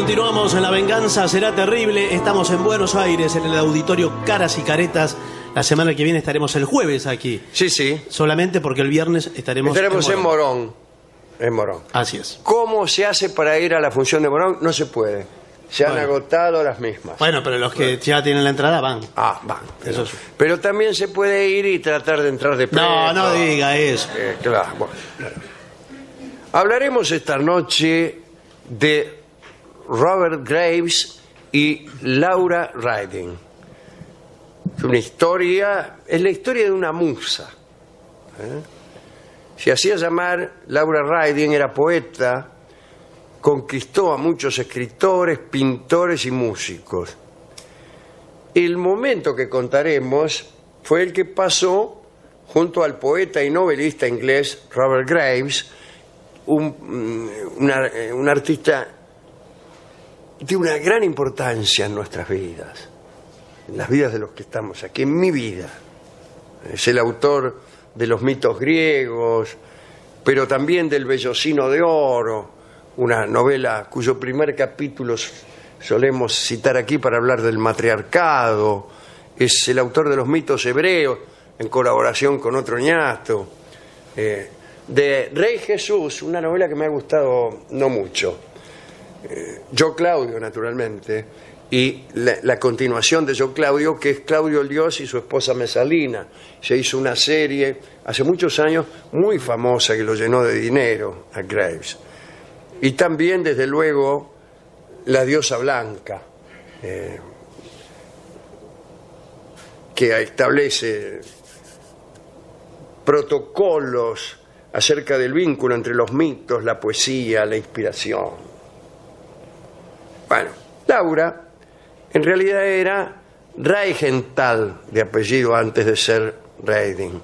Continuamos en La Venganza Será Terrible. Estamos en Buenos Aires, en el auditorio Caras y Caretas. La semana que viene estaremos el jueves aquí. Sí, sí. Solamente porque el viernes estaremos en Morón. En Morón. Así es. ¿Cómo se hace para ir a la función de Morón? No se puede. Se han agotado las mismas. Bueno, pero los que ya tienen la entrada van. Ah, van. Eso sí. Pero también se puede ir y tratar de entrar de preso. No, no diga eso. Claro. Bueno. Hablaremos esta noche de Robert Graves y Laura Riding. Es una historia, es la historia de una musa. Se hacía llamar Laura Riding, era poeta, conquistó a muchos escritores, pintores y músicos. El momento que contaremos fue el que pasó junto al poeta y novelista inglés Robert Graves, un artista de una gran importancia en nuestras vidas, en las vidas de los que estamos aquí, en mi vida. Es el autor de los mitos griegos, pero también del Bellocino de Oro, una novela cuyo primer capítulo solemos citar aquí para hablar del matriarcado. Es el autor de los mitos hebreos, en colaboración con otro ñato. De Rey Jesús, una novela que me ha gustado no mucho. Yo Claudio, naturalmente, y la continuación de Yo Claudio, que es Claudio el Dios y su esposa Mesalina. Se hizo una serie hace muchos años muy famosa que lo llenó de dinero a Graves. Y también, desde luego, La Diosa Blanca, que establece protocolos acerca del vínculo entre los mitos, la poesía, la inspiración. Bueno, Laura en realidad era Reichental, de apellido, antes de ser Riding.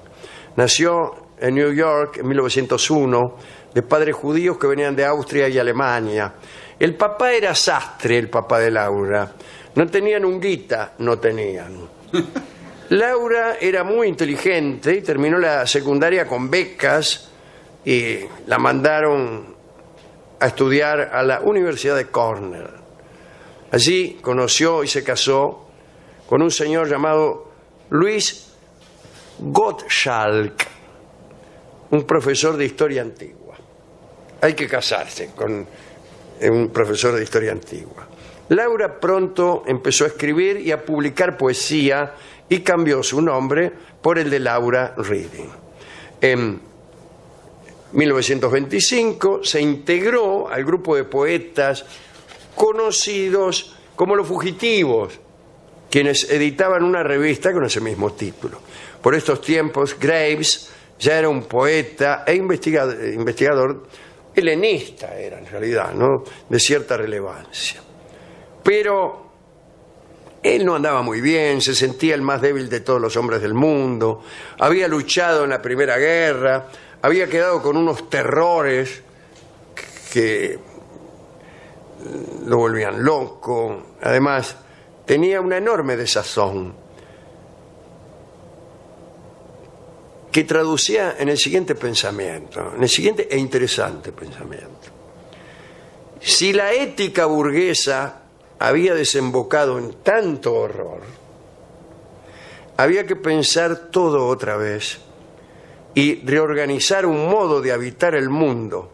Nació en New York en 1901, de padres judíos que venían de Austria y Alemania. El papá era sastre, el papá de Laura. No tenían unguita, no tenían. Laura era muy inteligente y terminó la secundaria con becas y la mandaron a estudiar a la Universidad de Cornell. Allí conoció y se casó con un señor llamado Luis Gottschalk, un profesor de historia antigua. Hay que casarse con un profesor de historia antigua. Laura pronto empezó a escribir y a publicar poesía y cambió su nombre por el de Laura Riding. En 1925 se integró al grupo de poetas conocidos como Los Fugitivos, quienes editaban una revista con ese mismo título. Por estos tiempos, Graves ya era un poeta e investigador helenista, era en realidad, ¿no?, de cierta relevancia. Pero él no andaba muy bien, se sentía el más débil de todos los hombres del mundo, había luchado en la Primera Guerra, había quedado con unos terrores que lo volvían loco. Además, tenía una enorme desazón que traducía en el siguiente pensamiento, en el siguiente e interesante pensamiento. Si la ética burguesa había desembocado en tanto horror, había que pensar todo otra vez y reorganizar un modo de habitar el mundo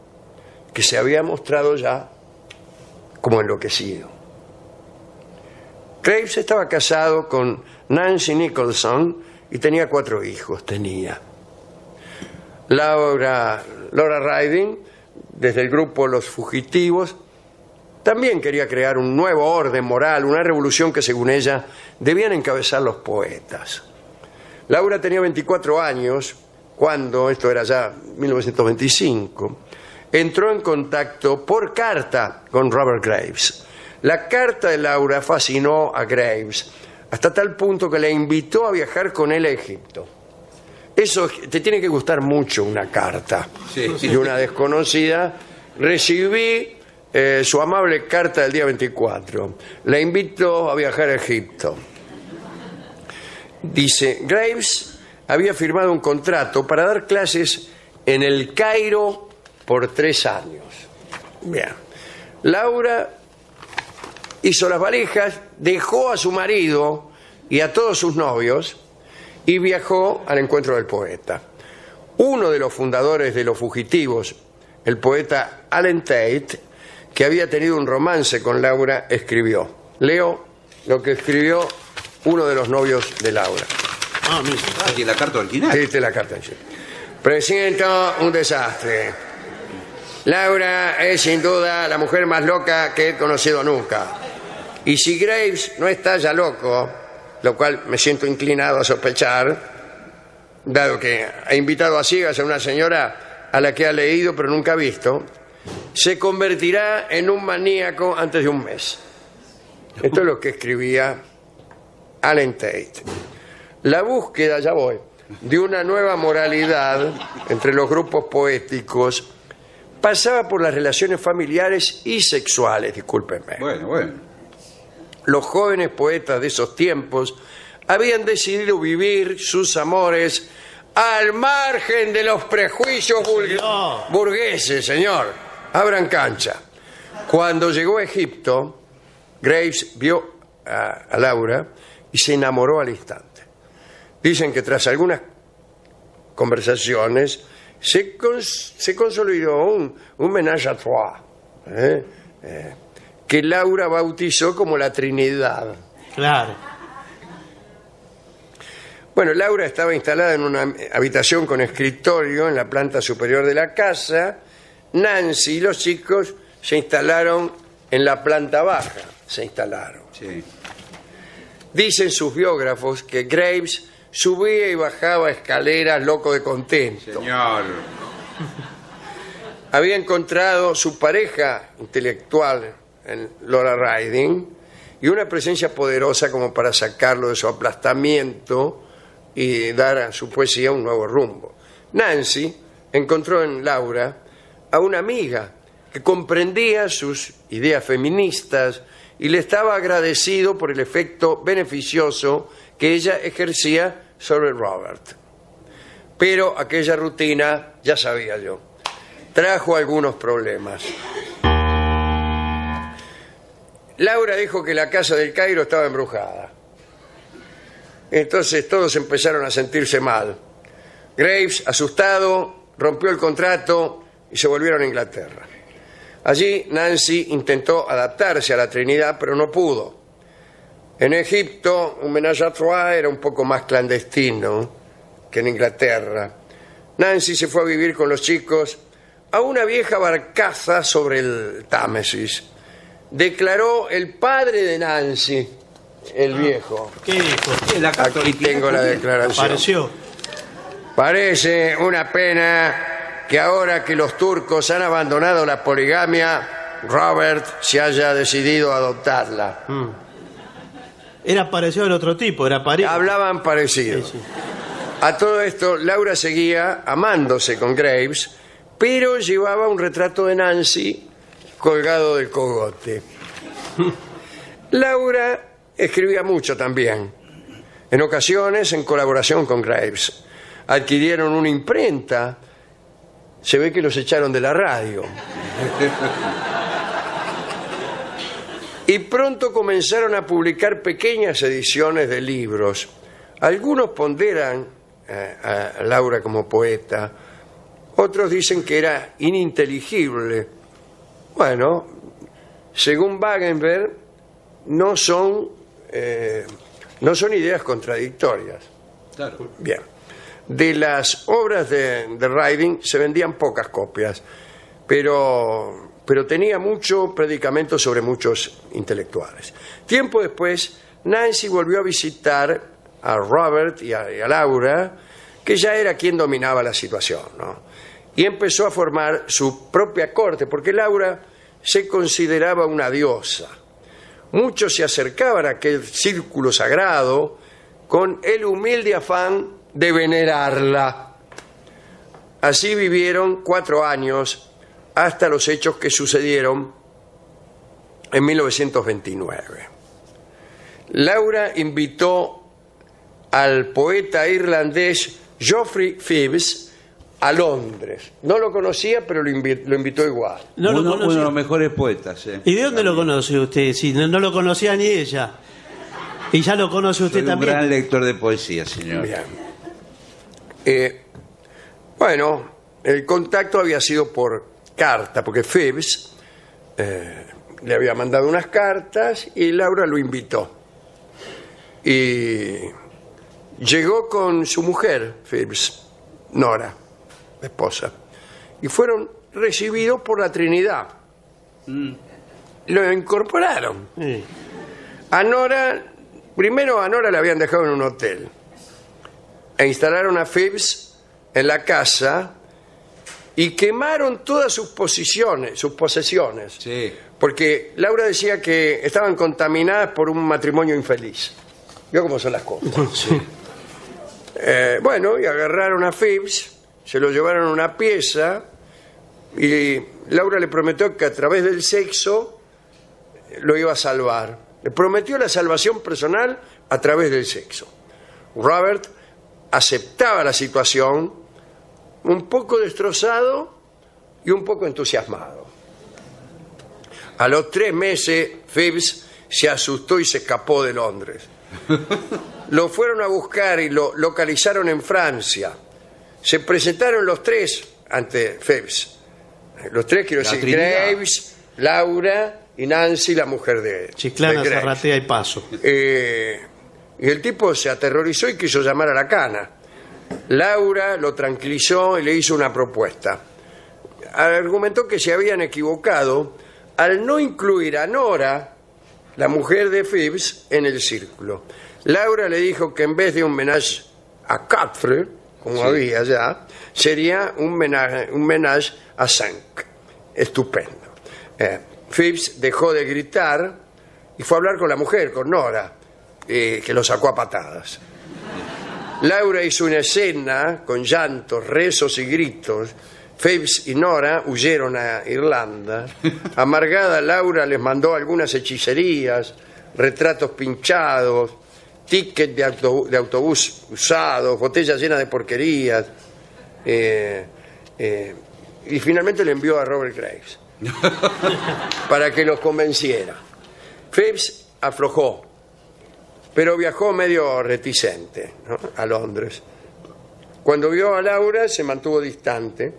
que se había mostrado ya como enloquecido. Graves estaba casado con Nancy Nicholson y tenía 4 hijos. Laura Riding, desde el grupo Los Fugitivos, también quería crear un nuevo orden moral, una revolución que, según ella, debían encabezar los poetas. Laura tenía 24 años cuando, esto era ya 1925, entró en contacto por carta con Robert Graves. La carta de Laura fascinó a Graves hasta tal punto que le invitó a viajar con él a Egipto. Eso te tiene que gustar mucho, una carta de una desconocida. Recibí su amable carta del día 24. La invito a viajar a Egipto. Dice, Graves había firmado un contrato para dar clases en el Cairo por 3 años. Bien. Laura hizo las valijas, dejó a su marido y a todos sus novios y viajó al encuentro del poeta. Uno de los fundadores de Los Fugitivos, el poeta Alan Tate, que había tenido un romance con Laura, escribió. Leo lo que escribió uno de los novios de Laura. Ah, mira, aquí la carta original. Sí, esta es la carta. Sí. Presiento un desastre. Laura es sin duda la mujer más loca que he conocido nunca. Y si Graves no está ya loco, lo cual me siento inclinado a sospechar, dado que ha invitado a ciegas a una señora a la que ha leído pero nunca ha visto, se convertirá en un maníaco antes de un mes. Esto es lo que escribía Alan Tate. La búsqueda, ya voy, de una nueva moralidad entre los grupos poéticos pasaba por las relaciones familiares y sexuales, discúlpenme. Bueno. Los jóvenes poetas de esos tiempos habían decidido vivir sus amores al margen de los prejuicios burgueses, señor. Abran cancha. Cuando llegó a Egipto, Graves vio a Laura y se enamoró al instante. Dicen que tras algunas conversaciones se consolidó un ménage à trois, que Laura bautizó como la Trinidad. Claro. Bueno, Laura estaba instalada en una habitación con escritorio en la planta superior de la casa. Nancy y los chicos se instalaron en la planta baja. Sí. Dicen sus biógrafos que Graves subía y bajaba escaleras loco de contento. Señor. Había encontrado su pareja intelectual en Laura Riding y una presencia poderosa como para sacarlo de su aplastamiento y dar a su poesía un nuevo rumbo. Nancy encontró en Laura a una amiga que comprendía sus ideas feministas y le estaba agradecido por el efecto beneficioso que ella ejercía sobre Robert. Pero aquella rutina, ya sabía yo, trajo algunos problemas. Laura dijo que la casa del Cairo estaba embrujada. Entonces todos empezaron a sentirse mal. Graves, asustado, rompió el contrato y se volvieron a Inglaterra. Allí Nancy intentó adaptarse a la Trinidad, pero no pudo. En Egipto, un ménage à trois era un poco más clandestino que en Inglaterra. Nancy se fue a vivir con los chicos a una vieja barcaza sobre el Támesis. Declaró el padre de Nancy, el viejo. ¿Qué dijo? Aquí tengo la declaración. Apareció. Parece una pena que ahora que los turcos han abandonado la poligamia, Robert se haya decidido a adoptarla. Era parecido al otro tipo, era parecido. Hablaban parecido. Sí. A todo esto, Laura seguía amándose con Graves, pero llevaba un retrato de Nancy colgado del cogote. Laura escribía mucho también, en ocasiones en colaboración con Graves. Adquirieron una imprenta, se ve que los echaron de la radio. Y pronto comenzaron a publicar pequeñas ediciones de libros. Algunos ponderan a Laura como poeta, otros dicen que era ininteligible. Bueno, según Wagenberg, no son ideas contradictorias. Claro. Bien. De las obras de Riding se vendían pocas copias, pero tenía mucho predicamento sobre muchos intelectuales. Tiempo después, Nancy volvió a visitar a Robert y a Laura, que ya era quien dominaba la situación, ¿no? Y empezó a formar su propia corte, porque Laura se consideraba una diosa. Muchos se acercaban a aquel círculo sagrado con el humilde afán de venerarla. Así vivieron 4 años hasta los hechos que sucedieron en 1929. Laura invitó al poeta irlandés Geoffrey Phelps a Londres. No lo conocía, pero lo invitó igual. No lo uno de conocía. los mejores poetas. ¿Y de dónde lo conoce usted? Si no lo conocía ni ella. Y ya lo conoce usted Soy un también. gran lector de poesía, señor. Bien. Bueno, el contacto había sido por carta, porque Phibbs le había mandado unas cartas y Laura lo invitó. Y llegó con su mujer, Phibbs, Nora, esposa, y fueron recibidos por la Trinidad. Lo incorporaron. Sí. Primero a Nora le habían dejado en un hotel e instalaron a Phibbs en la casa y quemaron todas sus posesiones, Sí. porque Laura decía que estaban contaminadas por un matrimonio infeliz. ¿Vio cómo son las cosas? Sí. Bueno, y agarraron a Phibbs, se lo llevaron a una pieza y Laura le prometió que a través del sexo lo iba a salvar. Le prometió la salvación personal a través del sexo. Robert aceptaba la situación, un poco destrozado y un poco entusiasmado. A los 3 meses, Phibbs se asustó y se escapó de Londres. Lo fueron a buscar y lo localizaron en Francia. Se presentaron los 3 ante Phibbs. Los 3, quiero La decir, Trinidad. Graves, Laura y Nancy, la mujer de Chiclana, Graves. Zarratea y Paso. Y el tipo se aterrorizó y quiso llamar a la cana. Laura lo tranquilizó y le hizo una propuesta. Argumentó que se habían equivocado al no incluir a Nora, la mujer de Phibbs, en el círculo. Laura le dijo que en vez de un menage a quatre, como había ya, sería un menage a cinq. Estupendo. Phibbs dejó de gritar y fue a hablar con la mujer, con Nora, que lo sacó a patadas. Laura hizo una escena con llantos, rezos y gritos. Phibbs y Nora huyeron a Irlanda. Amargada, Laura les mandó algunas hechicerías, retratos pinchados, tickets de autobús usados, botellas llenas de porquerías. Y finalmente le envió a Robert Graves para que los convenciera. Phibbs aflojó, pero viajó medio reticente, ¿no?, a Londres. Cuando vio a Laura se mantuvo distante.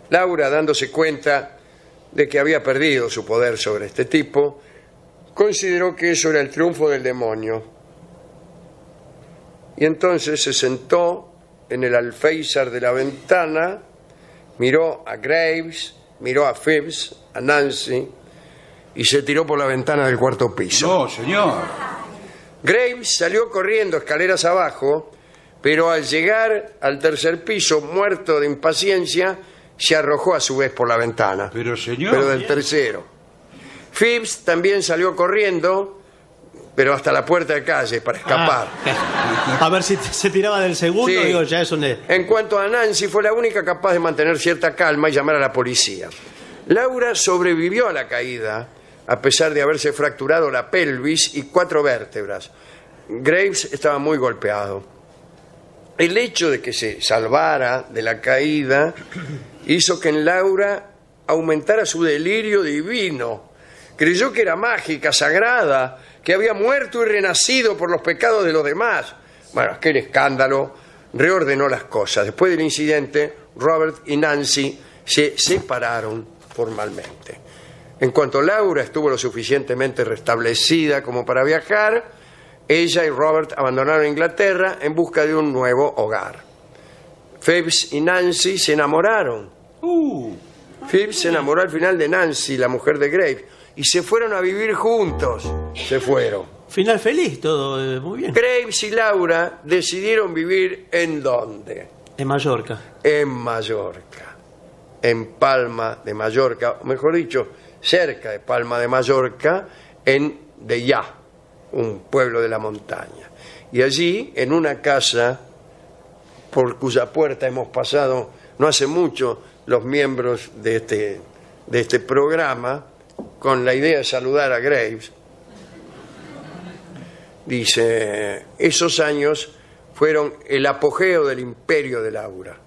Laura, dándose cuenta de que había perdido su poder sobre este tipo, consideró que eso era el triunfo del demonio. Y entonces se sentó en el alféizar de la ventana, miró a Graves, miró a Phibbs, a Nancy, y se tiró por la ventana del 4º piso. No, señor. Graves salió corriendo escaleras abajo, pero al llegar al 3er piso, muerto de impaciencia, se arrojó a su vez por la ventana. Pero, señor. Pero del 3º. Phibbs también salió corriendo, pero hasta la puerta de calle para escapar. A ver si se tiraba del segundo, Sí. digo, ya eso no es. En cuanto a Nancy, fue la única capaz de mantener cierta calma y llamar a la policía. Laura sobrevivió a la caída, a pesar de haberse fracturado la pelvis y 4 vértebras. Graves estaba muy golpeado. El hecho de que se salvara de la caída hizo que en Laura aumentara su delirio divino. Creyó que era mágica, sagrada, que había muerto y renacido por los pecados de los demás. Bueno, aquel escándalo reordenó las cosas. Después del incidente, Robert y Nancy se separaron formalmente. En cuanto Laura estuvo lo suficientemente restablecida como para viajar, ella y Robert abandonaron Inglaterra en busca de un nuevo hogar. Phibbs y Nancy se enamoraron. Phibbs se enamoró al final de Nancy, la mujer de Graves, y se fueron a vivir juntos. Se fueron. Final feliz, todo muy bien. Graves y Laura decidieron vivir ¿en dónde? En Mallorca. En Mallorca, en Palma de Mallorca, o mejor dicho, cerca de Palma de Mallorca, en Deià, un pueblo de la montaña. Y allí, en una casa por cuya puerta hemos pasado no hace mucho los miembros de este programa, con la idea de saludar a Graves, dice, esos años fueron el apogeo del imperio de Laura.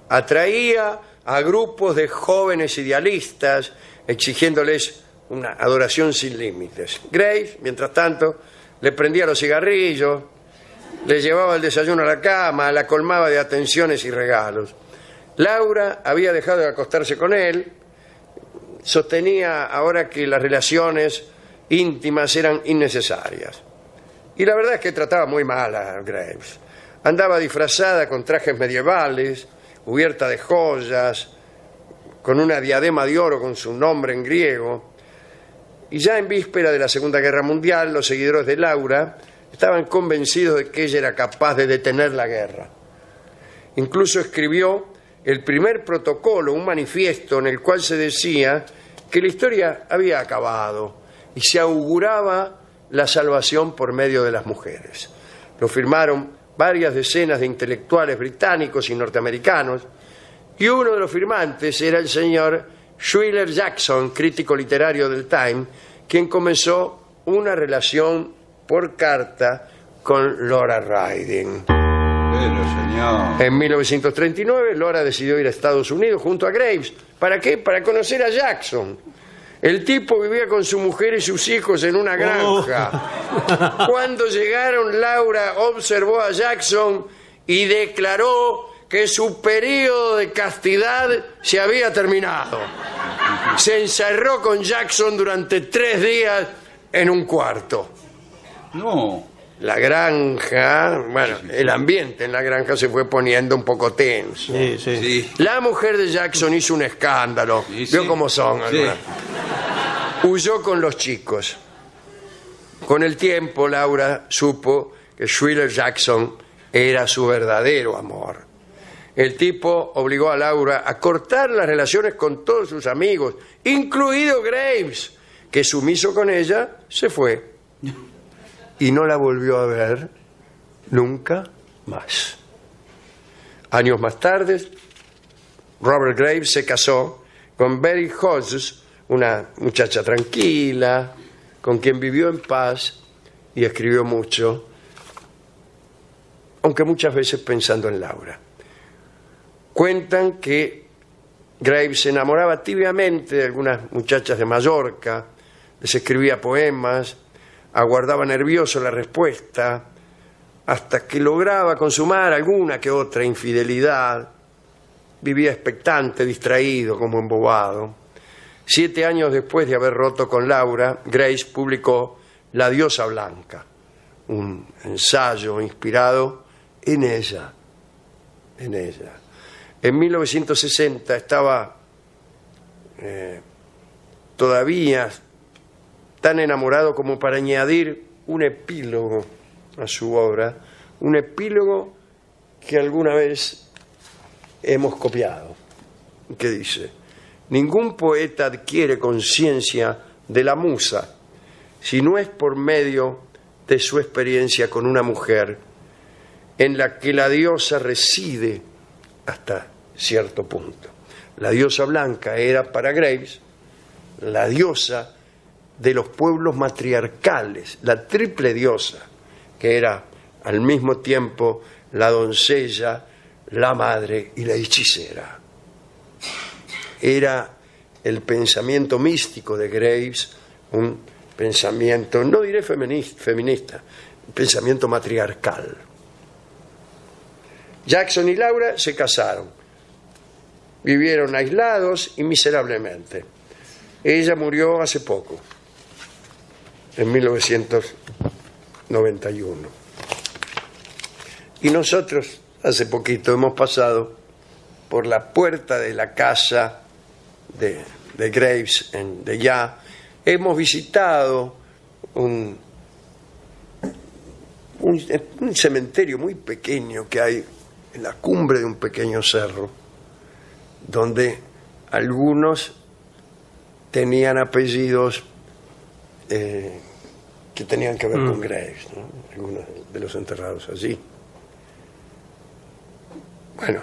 atraía a grupos de jóvenes idealistas exigiéndoles una adoración sin límites. Graves, mientras tanto, le prendía los cigarrillos, le llevaba el desayuno a la cama, la colmaba de atenciones y regalos. Laura había dejado de acostarse con él, sostenía ahora que las relaciones íntimas eran innecesarias. Y la verdad es que trataba muy mal a Graves. Andaba disfrazada con trajes medievales, cubierta de joyas, con una diadema de oro con su nombre en griego. Y ya en víspera de la Segunda Guerra Mundial, los seguidores de Laura estaban convencidos de que ella era capaz de detener la guerra. Incluso escribió el primer protocolo, un manifiesto en el cual se decía que la historia había acabado y se auguraba la salvación por medio de las mujeres. Lo firmaron varias decenas de intelectuales británicos y norteamericanos, y uno de los firmantes era el señor Schuyler Jackson, crítico literario del Time, quien comenzó una relación por carta con Laura Riding. Pero, señor. En 1939, Laura decidió ir a Estados Unidos junto a Graves. ¿Para qué? Para conocer a Jackson. El tipo vivía con su mujer y sus hijos en una granja. Cuando llegaron, Laura observó a Jackson y declaró que su periodo de castidad se había terminado. Se encerró con Jackson durante 3 días en un cuarto. No. La granja, bueno, el ambiente en la granja se fue poniendo un poco tenso. Sí, sí. Sí. La mujer de Jackson hizo un escándalo. Sí, sí. Vio cómo son. Sí. algunas. Huyó con los chicos. Con el tiempo, Laura supo que Schuyler Jackson era su verdadero amor. El tipo obligó a Laura a cortar las relaciones con todos sus amigos, incluido Graves, que sumiso con ella se fue. Y no la volvió a ver nunca más. Años más tarde, Robert Graves se casó con Betty Hodges, una muchacha tranquila, con quien vivió en paz y escribió mucho, aunque muchas veces pensando en Laura. Cuentan que Graves se enamoraba tibiamente de algunas muchachas de Mallorca, les escribía poemas, aguardaba nervioso la respuesta, hasta que lograba consumar alguna que otra infidelidad. Vivía expectante, distraído, como embobado. 7 años después de haber roto con Laura, Graves publicó La diosa blanca, un ensayo inspirado en ella. En 1960 estaba todavía tan enamorado como para añadir un epílogo a su obra, un epílogo que alguna vez hemos copiado, que dice: ningún poeta adquiere conciencia de la musa si no es por medio de su experiencia con una mujer en la que la diosa reside hasta cierto punto. La diosa blanca era para Graves la diosa de los pueblos matriarcales, la triple diosa, que era al mismo tiempo la doncella, la madre y la hechicera. Era el pensamiento místico de Graves, un pensamiento, no diré feminista, un pensamiento matriarcal. Jackson y Laura se casaron, vivieron aislados y miserablemente. Ella murió hace poco, en 1991. Y nosotros, hace poquito, hemos pasado por la puerta de la casa de Graves en De Ya. Hemos visitado un cementerio muy pequeño que hay en la cumbre de un pequeño cerro, donde algunos tenían apellidos que tenían que ver con Graves, ¿no? Algunos de los enterrados allí. Bueno,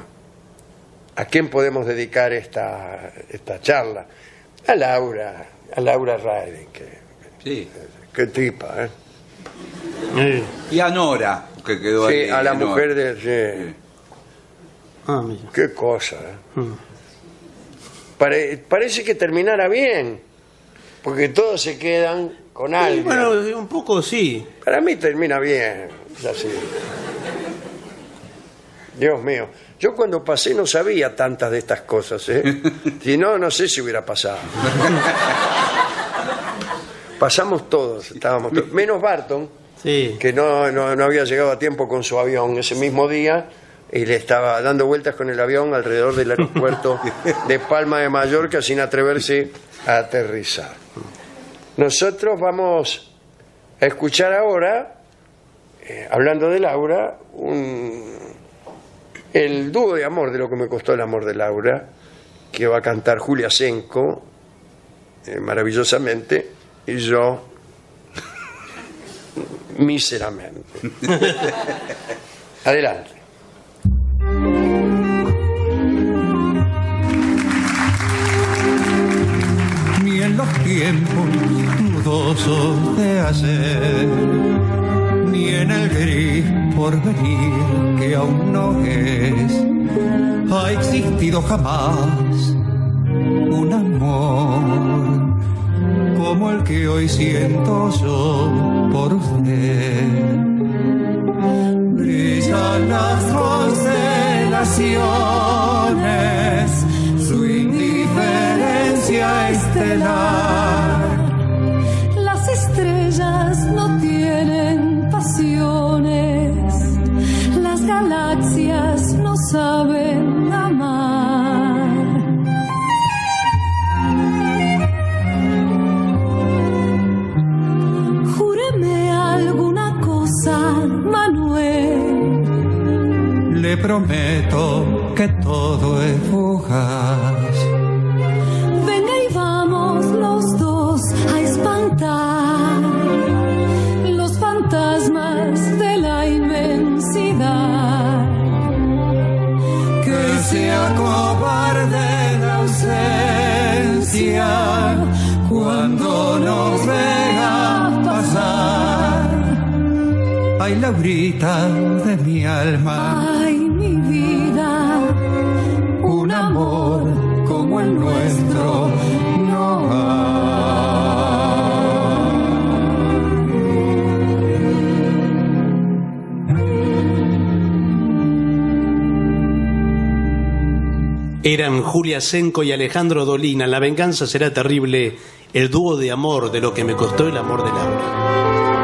¿a quién podemos dedicar esta charla? A Laura Riding, Sí. qué tipa, ¿eh? Sí. Y a Nora, que quedó ahí. Sí, a la Nora. mujer de... Sí. Ah, mira. Qué cosa, ¿eh? Parece que terminara bien, porque todos se quedan con Sí, algo. bueno, un poco sí. Para mí termina bien, es así. Dios mío, yo cuando pasé no sabía tantas de estas cosas, ¿eh? Si no, no sé si hubiera pasado. Pasamos todos, estábamos todos. Menos Barton, Sí. que no había llegado a tiempo con su avión ese mismo día y le estaba dando vueltas con el avión alrededor del aeropuerto de Palma de Mallorca sin atreverse a aterrizar. Nosotros vamos a escuchar ahora, hablando de Laura, el dúo de amor de Lo que me costó el amor de Laura, que va a cantar Julia Senko maravillosamente y yo míseramente. Adelante. Ni en los tiempos dudosos de ayer, ni en el gris porvenir que aún no es, ha existido jamás un amor como el que hoy siento yo por usted. Brillan las constelaciones, su indiferencia estelar. Las estrellas no tienen pasiones, las galaxias no saben amar. Júreme alguna cosa, Manuel. Le prometo que todo es fugaz. Venga y vamos los dos a espantar los fantasmas de la inmensidad. Que sea cobarde la ausencia cuando nos vea pasar. Ay, Laurita de mi alma, Ay, mi vida, un amor como el nuestro no Eran Julia Senko y Alejandro Dolina. La venganza será terrible, el dúo de amor de Lo que me costó el amor de Laura.